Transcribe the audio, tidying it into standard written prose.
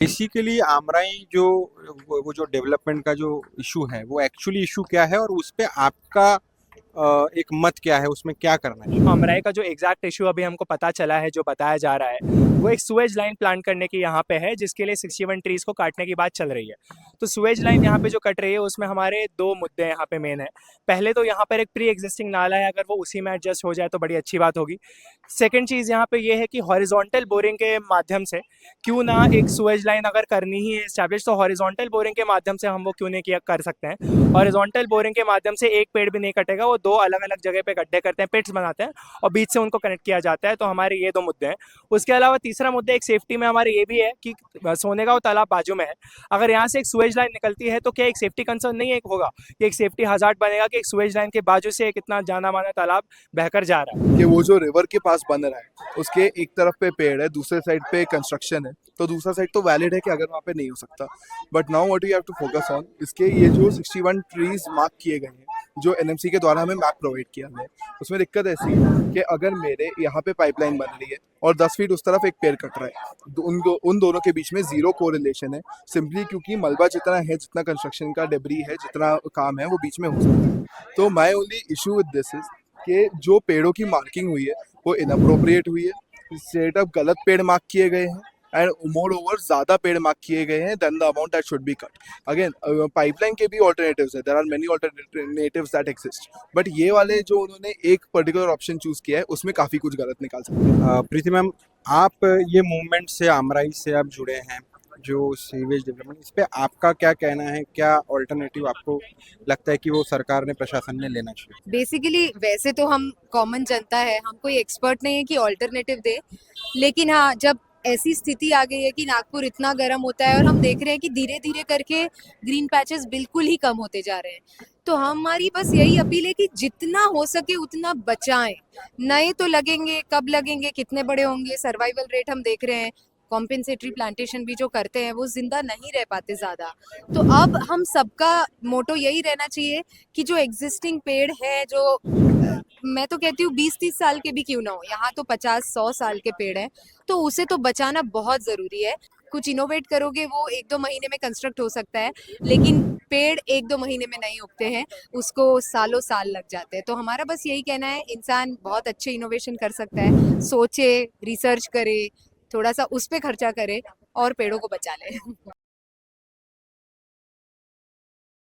Basically आमराई जो वो जो डेवलपमेंट का जो इशू है वो एक्चुअली इशू क्या है और उस पे आपका एक मत क्या है, उसमें क्या करना चाहिए? हमराई का जो एग्जैक्ट इशू अभी हमको पता चला है, जो बताया जा रहा है, वो एक सुएज लाइन प्लान करने की यहाँ पे है, जिसके लिए 61 ट्रीज को काटने की बात चल रही है। तो सुएज लाइन यहाँ पे जो कट रही है उसमें हमारे दो मुद्दे यहाँ पे मेन है। पहले तो यहाँ पर एक प्री एग्जिस्टिंग नाला है, अगर वो उसी में एडजस्ट हो जाए तो बड़ी अच्छी बात होगी। सेकेंड चीज़ यहाँ पे ये है कि हॉरिजॉन्टल बोरिंग के माध्यम से क्यों ना एक सुएज लाइन अगर करनी ही है एस्टैब्लिश, तो हॉरिजॉन्टल बोरिंग के माध्यम से हम वो क्यों नहीं किया कर सकते हैं। हॉरिजॉन्टल बोरिंग के माध्यम से एक पेड़ भी नहीं कटेगा, वो दो अलग अलग जगह पे गड्ढे करते हैं, पिट्स बनाते हैं और बीच से उनको कनेक्ट किया जाता है। तो हमारे ये दो मुद्दे हैं। उसके अलावा तीसरा मुद्दा एक सेफ्टी में हमारे ये भी है कि सोनेगांव तालाब बाजू में है, अगर यहाँ से एक सुएज लाइन निकलती है तो क्या एक सेफ्टी कंसर्न नहीं है होगा कि एक सेफ्टी हजार्ड बनेगा कि एक सुएज लाइन के बाजू से एक इतना जाना माना तालाब बहकर जा रहा है। कि वो जो रिवर के पास बन रहा है उसके एक तरफ पे पेड़ है, दूसरे साइड पे कंस्ट्रक्शन है, तो दूसरा साइड तो वैलिड है कि अगर वहाँ पे नहीं हो सकता। But now what you have to focus on, इसके ये जो 61 ट्रीज मार्क किए गए हैं जो एनएमसी के द्वारा हमें मैप प्रोवाइड किया गया है, उसमें दिक्कत ऐसी है कि अगर मेरे यहाँ पे पाइपलाइन बन रही है और 10 फीट उस तरफ एक पेड़ कट रहा है, तो उन दोनों के बीच में जीरो कोरिलेशन है, सिंपली क्योंकि मलबा जितना है, जितना कंस्ट्रक्शन का डेब्री है, जितना काम है वो बीच में हो सकता है। तो my only issue with this is कि जो पेड़ों की मार्किंग हुई है वो इनअप्रोप्रिएट हुई है, स्ट्रेट अप गलत पेड़ मार्क किए गए हैं एंड मोर ओवर ज्यादा पेड़ मार्क किए गए हैं then the amount that should be cut. Again pipeline के भी ऑल्टरनेटिव्स है, there are many alternatives that exist, but ये वाले जो उन्होंने एक पर्टिकुलर ऑप्शन चूज किया है उसमें काफी कुछ गलत निकाल सकते हैं। प्रीति मैम, आप ये मूवमेंट से, आमराई से आप जुड़े हैं, जो सीवेज डेवलपमेंट, इस पे आपका क्या कहना है? क्या ऑल्टरनेटिव आपको लगता है कि वो सरकार ने, प्रशासन ने लेना चाहिए? बेसिकली वैसे तो हम कॉमन जनता है, हम कोई एक्सपर्ट नहीं है कि ऑल्टरनेटिव दे, लेकिन हाँ, जब ऐसी स्थिति आ गई है कि नागपुर इतना गर्म होता है और हम देख रहे हैं कि धीरे धीरे करके ग्रीन पैचेस बिल्कुल ही कम होते जा रहे हैं, तो हमारी बस यही अपील है कि जितना हो सके उतना बचाएं। नए तो लगेंगे, कब लगेंगे, कितने बड़े होंगे, सर्वाइवल रेट हम देख रहे हैं, कॉम्पेंसेटरी प्लांटेशन भी जो करते हैं वो जिंदा नहीं रह पाते ज्यादा। तो अब हम सबका मोटो यही रहना चाहिए कि जो एग्जिस्टिंग पेड़ है, जो मैं तो कहती हूँ 20-30 साल के भी क्यों ना हो, यहाँ तो 50-100 साल के पेड़ हैं, तो उसे तो बचाना बहुत जरूरी है। कुछ इनोवेट करोगे वो 1-2 महीने में कंस्ट्रक्ट हो सकता है, लेकिन पेड़ 1-2 महीने में नहीं उगते हैं, उसको सालों साल लग जाते हैं। तो हमारा बस यही कहना है, इंसान बहुत अच्छे इनोवेशन कर सकता है, सोचे, रिसर्च करे, थोड़ा सा उस पे खर्चा करे और पेड़ों को बचा ले।